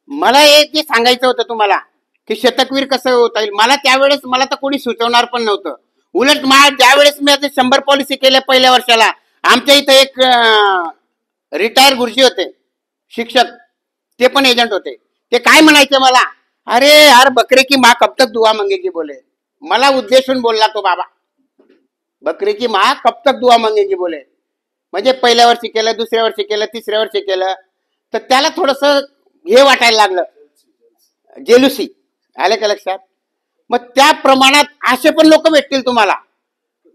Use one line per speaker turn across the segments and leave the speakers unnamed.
मला एक जे सांगायचं होतं तुम्हाला की शतकवीर कसं होता येईल, मला त्यावेळेस मला तर कोणी सुचवणार पण नव्हतं. उलट ज्यावेळेस मी आता 100 पॉलिसी केल्या पहिल्या वर्षाला, आमच्या इथं एक रिटायर गुरुजी होते शिक्षक, ते पण एजंट होते. ते काय म्हणायचे मला, अरे यार बकरे की माँ कब तक दुआ मांगेगी बोले. मला उद्देशून बोलला तो बाबा, बकरे की माँ कब तक दुआ मांगेगी बोले. म्हणजे पहिल्या वर्षी केलं, दुसऱ्या वर्षी केलं, तिसऱ्या वर्षी केलं, तर त्याला थोडस हे वाटायला लागलं, जेलुसी. आलं का लक्षात? मग त्या प्रमाणात असे पण लोक भेटतील तुम्हाला,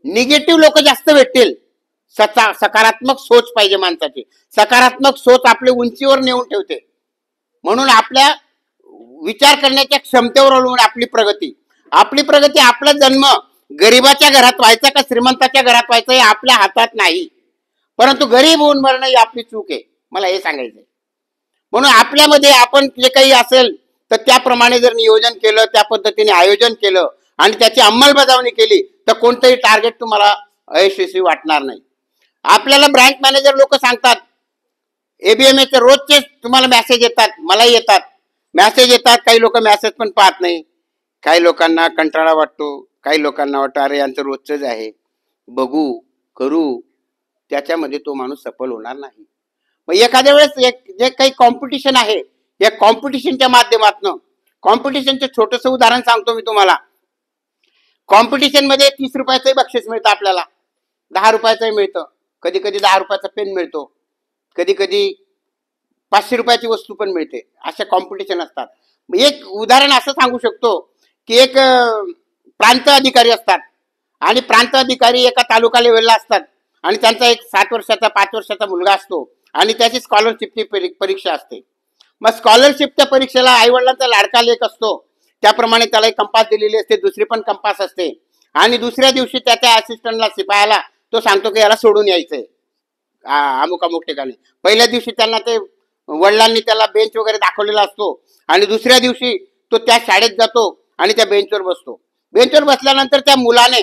निगेटिव्ह लोक जास्त भेटतील. सकारात्मक सोच पाहिजे माणसाची. सकारात्मक सोच आपली उंचीवर नेऊन ठेवते. म्हणून आपल्या विचार करण्याच्या क्षमतेवर अवलंबून आपली प्रगती. आपला जन्म गरीबाच्या घरात व्हायचा का श्रीमंताच्या घरात व्हायचा हे आपल्या हातात नाही, परंतु गरीब होऊन मरणं ही आपली चूक आहे, मला हे सांगायचंय. म्हणून आपल्यामध्ये आपण जे काही असेल तर त्याप्रमाणे जर नियोजन केलं, त्या पद्धतीने आयोजन केलं आणि त्याची अंमलबजावणी केली तर कोणतंही टार्गेट तुम्हाला अयशस्वी वाटणार नाही. आपल्याला ब्रँच मॅनेजर लोक सांगतात, एबीएमएचे रोजचे तुम्हाला मेसेज येतात, मलाही येतात मेसेज येतात. काही लोक मेसेज पण पाहत नाही. काही लोकांना कंटाळा वाटतो, काही लोकांना वाटतं अरे यांचं रोजच आहे, बघू करू, त्याच्यामध्ये तो माणूस सफल होणार नाही. मग एखाद्या वेळेस जे काही कॉम्पिटिशन आहे, या कॉम्पिटिशनच्या माध्यमातून, कॉम्पिटिशनचं छोटंसं उदाहरण सांगतो मी तुम्हाला. कॉम्पिटिशन मध्ये 30 रुपयाचंही बक्षीस मिळतं आपल्याला, 10 रुपयाचंही मिळतं, कधी कधी 10 रुपयाचा पेन मिळतो, कधी कधी 500 रुपयाची वस्तू पण मिळते. अशा कॉम्पिटिशन असतात. एक उदाहरण असं सांगू शकतो की एक प्रांत अधिकारी असतात आणि प्रांत अधिकारी एका तालुका लेवलला असतात आणि त्यांचा एक 7 वर्षाचा 5 वर्षाचा मुलगा असतो आणि त्याची स्कॉलरशिपची परीक्षा असते. मग स्कॉलरशिपच्या परीक्षेला आईवडिलांचा लाडका लेख असतो, त्याप्रमाणे त्याला एक कंपास दिलेली असते, दुसरी पण कंपास असते. आणि दुसऱ्या दिवशी त्याच्या असिस्टंटला शिपायाला तो सांगतो की याला सोडून यायचंय अमुक अमुक ठिकाणी. पहिल्या दिवशी त्यांना ते वडिलांनी त्याला बेंच वगैरे दाखवलेला असतो आणि दुसऱ्या दिवशी तो त्या शाळेत जातो आणि त्या बेंचवर बसतो. बेंचवर बसल्यानंतर त्या मुलाने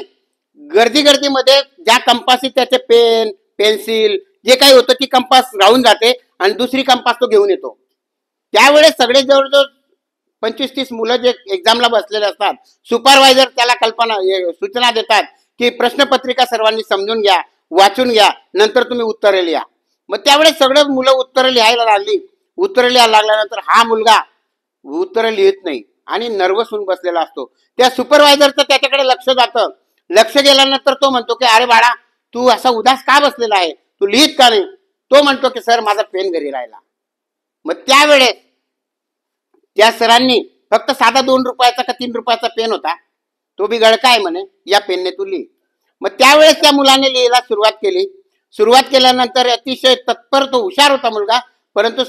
गर्दीमध्ये ज्या कंपासी त्याचे पेन पेन्सिल जे काही होतं ती कंपास राहून जाते आणि दुसरी कंपास तो घेऊन येतो. त्यावेळेस सगळे जवळजवळ 25-30 मुलं जे एक्झामला बसलेले असतात, सुपरवायझर त्याला सूचना देतात की प्रश्नपत्रिका सर्वांनी समजून घ्या, वाचून घ्या, नंतर तुम्ही उत्तरे लिहा. मग त्यावेळेस सगळे मुलं उत्तरं लिहायला लागली. उत्तरं लिहायला लागल्यानंतर हा मुलगा उत्तरं लिहित नाही आणि नर्वस होऊन बसलेला असतो. त्या सुपरवायझरचं त्याच्याकडे लक्ष जातं. लक्ष गेल्यानंतर तो म्हणतो की अरे बाळा, तू असा उदास का बसलेला आहे, तू लिहित का नाही? तो म्हणतो की सर माझा पेन घरी राहिला. मग त्यावेळेस त्या सरांनी फक्त साधा 2 रुपयाचा का 3 रुपयाचा पेन होता, तो बी गळका आहे म्हणे, या पेनने तू लिही. मग त्यावेळेस त्या मुलाने लिहायला सुरुवात केली. सुरुवात केल्यानंतर अतिशय तत्पर, तो हुशार होता मुलगा, परंतु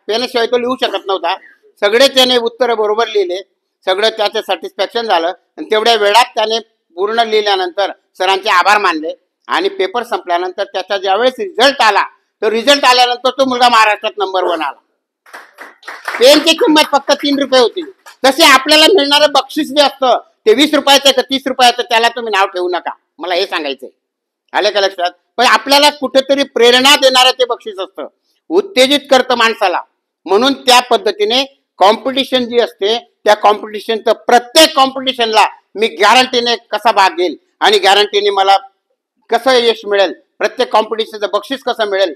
पेनशिवाय तो लिहू शकत नव्हता. सगळे त्याने उत्तर बरोबर लिहिले, सगळं त्याचं सॅटिस्फॅक्शन झालं आणि तेवढ्या वेळात त्याने पूर्ण लिहिल्यानंतर सरांचे आभार मानले आणि पेपर संपल्यानंतर त्याचा ज्यावेळेस रिझल्ट आला, तर रिझल्ट आल्यानंतर तो मुलगा महाराष्ट्रात नंबर 1 आला. पेनची किंमत फक्त 3 रुपये होती. तसे आपल्याला मिळणारं बक्षीस जे असतं ते 20 रुपयाचं का 30 रुपयाचं, त्याला तुम्ही नाव ठेवू नका, मला हे सांगायचंय. आलं का लक्षात? पण आपल्याला कुठेतरी प्रेरणा देणारं ते बक्षीस असतं, उत्तेजित करतं माणसाला. म्हणून त्या पद्धतीने कॉम्पिटिशन जी असते, त्या कॉम्पिटिशनचं प्रत्येक कॉम्पिटिशनला मी गॅरंटीने कसा भाग घेईल आणि गॅरंटीने मला कसं यश मिळेल, प्रत्येक कॉम्पिटिशनचं बक्षीस कसं मिळेल,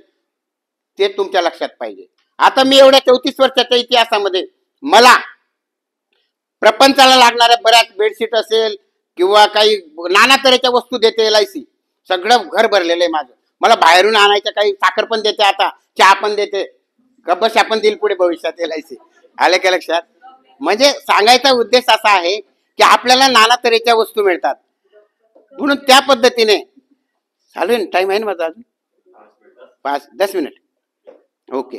ते तुमच्या लक्षात पाहिजे. आता मी एवढ्या 34 वर्षाच्या इतिहासामध्ये मला प्रपंचाला लागणाऱ्या बऱ्याच बेडशीट असेल किंवा काही नाना तऱ्हेच्या वस्तू देते LIC, सगळं घर भरलेलं आहे माझं. मला बाहेरून आणायचं, काही साखर पण देते, आता चहा पण देते, गब्बशा पण देईल पुढे भविष्यात LIC. आले का लक्षात? म्हणजे सांगायचा उद्देश असा आहे की आपल्याला नाना तऱ्हेच्या वस्तू मिळतात. म्हणून त्या पद्धतीने चालू टाइम आहे ना माझा अजून 5-10 मिनिट. ओके.